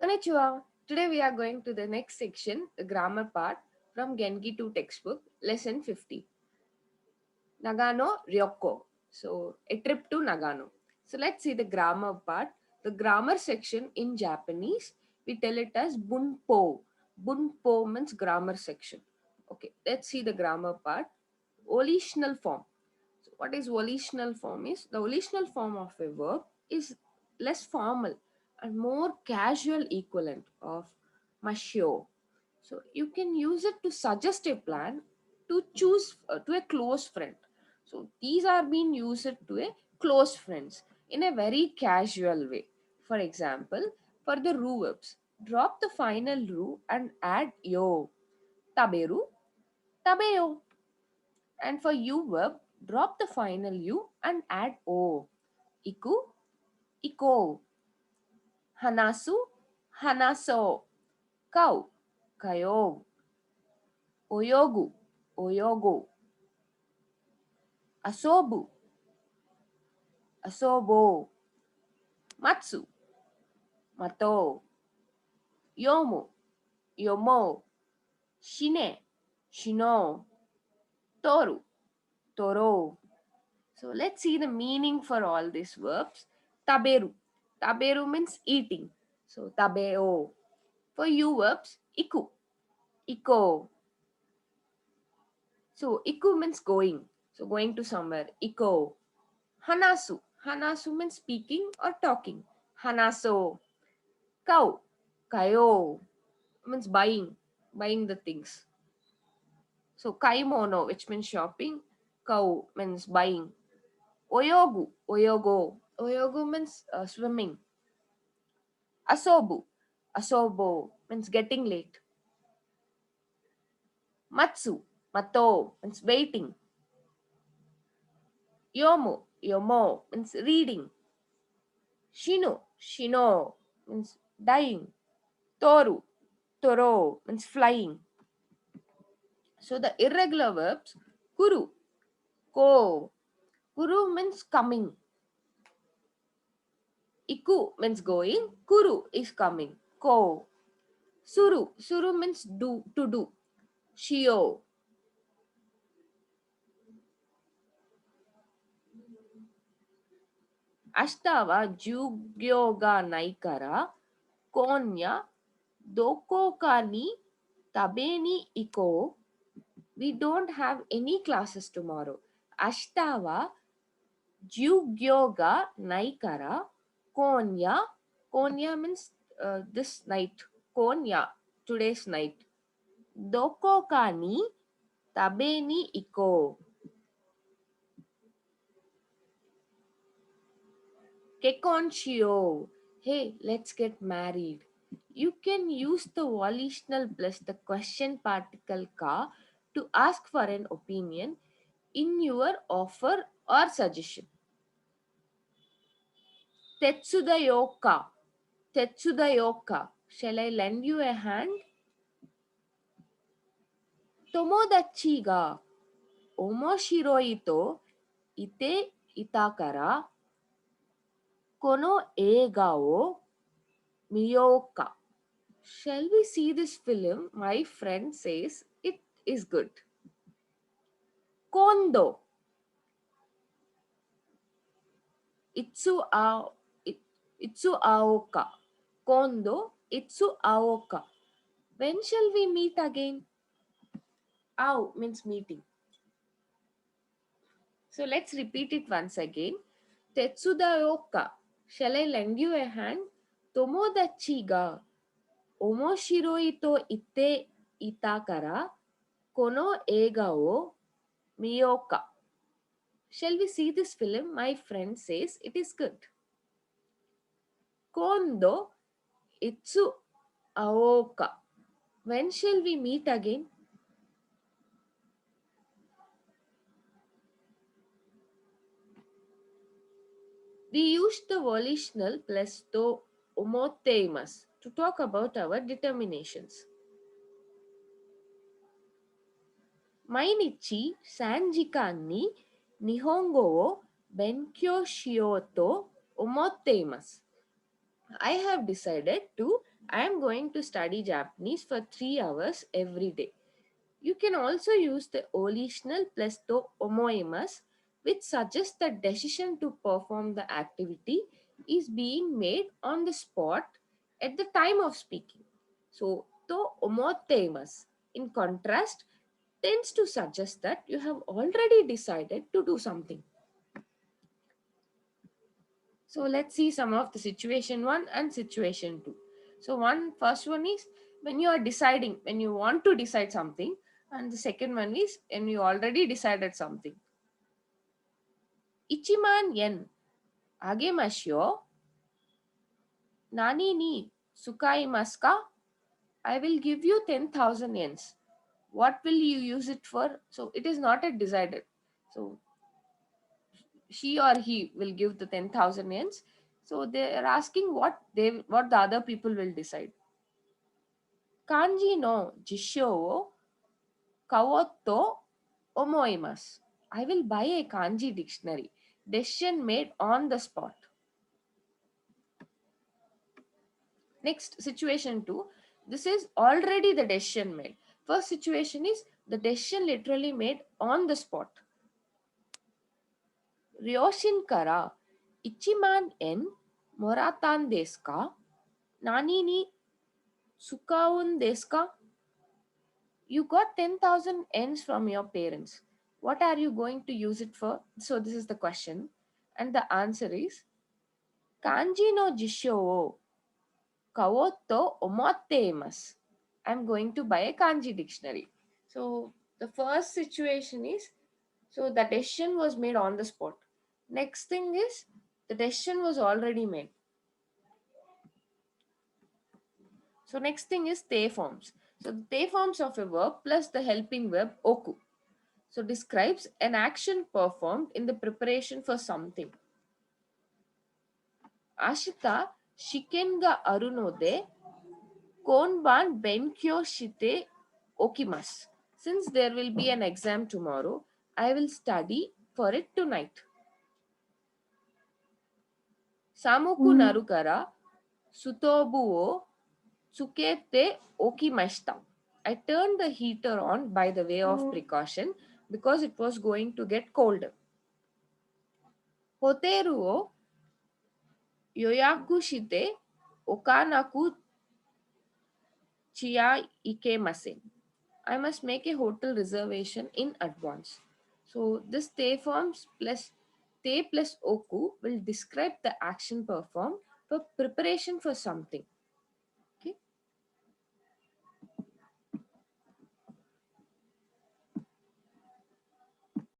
Konnichiwa. Today we are going to the next section, the grammar part from Genki 2 textbook, lesson 50. Nagano Ryoko. So, a trip to Nagano. So, let's see the grammar part. The grammar section in Japanese, we tell it as Bunpo. Bunpo means grammar section. Okay, let's see the grammar part. Volitional form. So what is volitional form is the volitional form of a verb is less formal and more casual equivalent of mashio. So you can use it to suggest a plan to choose to a close friend. So these are being used to a close friends in a very casual way. For example, for the ru verbs, drop the final ru and add yo. Taberu, tabeyo. And for U verb, drop the final U and add O. Iku, iko. Hanasu, hanaso. Kau, kayo. Oyogu, oyogo. Asobu, asobo. Matsu, mato. Yomu, yomo. Shine, shino. Toru, toro. So let's see the meaning for all these verbs. Taberu. Taberu means eating. So tabeo. For U verbs, iku. Iko. So iku means going. So going to somewhere. Iko. Hanasu. Hanasu means speaking or talking. Hanaso. Kau. Kayo means buying. Buying the things. So kaimono, which means shopping. Kau means buying. Oyogu. Oyogo. Oyogo means swimming. Asobu. Asobo means getting late. Matsu. Mato means waiting. Yomo. Yomo means reading. Shino. Shino means dying. Toru. Toro means flying. So the irregular verbs kuru. Ko. Kuru means coming. Iku means going. Kuru is coming. Ko. Suru. Suru means do to do. Shio. Ashtawa jugyo ga nai kara konya doko ka ni tabe ni iko. We don't have any classes tomorrow. Ashtawa jugyoga naikara konya. Konya means this night. Konya, today's night. Doko ka ni tabe ni iko. Kekonshio. Hey, let's get married. You can use the volitional plus the question particle ka to ask for an opinion in your offer or suggestion. Tetsudayoka. Tetsudayoka. Shall I lend you a hand? Tomodachi ga omoshiroi to ite itakara kono eiga o miyoka. Shall we see this film? My friend says it is good. Kondo. Itsu ao. Itsu aoka. Kondo. Itsu aoka. When shall we meet again? Ao means meeting. So let's repeat it once again. Tetsudayoka. Shall I lend you a hand? Tomodachi ga omoshiroi to ite ita kara kono eiga o miyoka. Shall we see this film? My friend says it is good. Kondo itsu aoka. When shall we meet again? We used the volitional plus to omoteimasu to talk about our determinations. Mainichi sanjikan ni nihongo wo benkyou shiyou to omotteimasu. I have decided to I am going to study Japanese for 3 hours every day. You can also use the volitional plus the omoimas, which suggests the decision to perform the activity is being made on the spot at the time of speaking. So, the omoteimas, in contrast, tends to suggest that you have already decided to do something. So let's see some of the situation one and situation two. So first one is when you are deciding, when you want to decide something, and the second one is when you already decided something. Ichiman yen agemashio nani ni sukaimasu ka? I will give you 10,000 yens. What will you use it for? So it is not yet decided. So she or he will give the 10,000 yens. So they are asking what the other people will decide. Kanji no jisho wo kawou to omoimasu. I will buy a kanji dictionary. Decision made on the spot. Next, situation 2. This is already the decision made. First situation is the decision literally made on the spot. Ryoshin kara ichiman en moratan desu ka? Nani ni sukaun desu ka? You got 10,000 yens from your parents. What are you going to use it for? So, this is the question. And the answer is Kanji no jisho wo kawou to omotte imasu. I'm going to buy a kanji dictionary. So, the first situation is so the decision was made on the spot. Next thing is the decision was already made. So, next thing is te forms. So, the te forms of a verb plus the helping verb oku. So describes an action performed in the preparation for something. Ashita shiken ga aru node konban benkyou shite okimasu. Since there will be an exam tomorrow, I will study for it tonight. Samoku naru kara sutobu wo tsukete okimashita. I turned the heater on by the way of precaution because it was going to get colder. Hoteru wo yoyaku shite okanaku chiya ikemasen. I must make a hotel reservation in advance. So this te forms plus te plus oku will describe the action performed for preparation for something.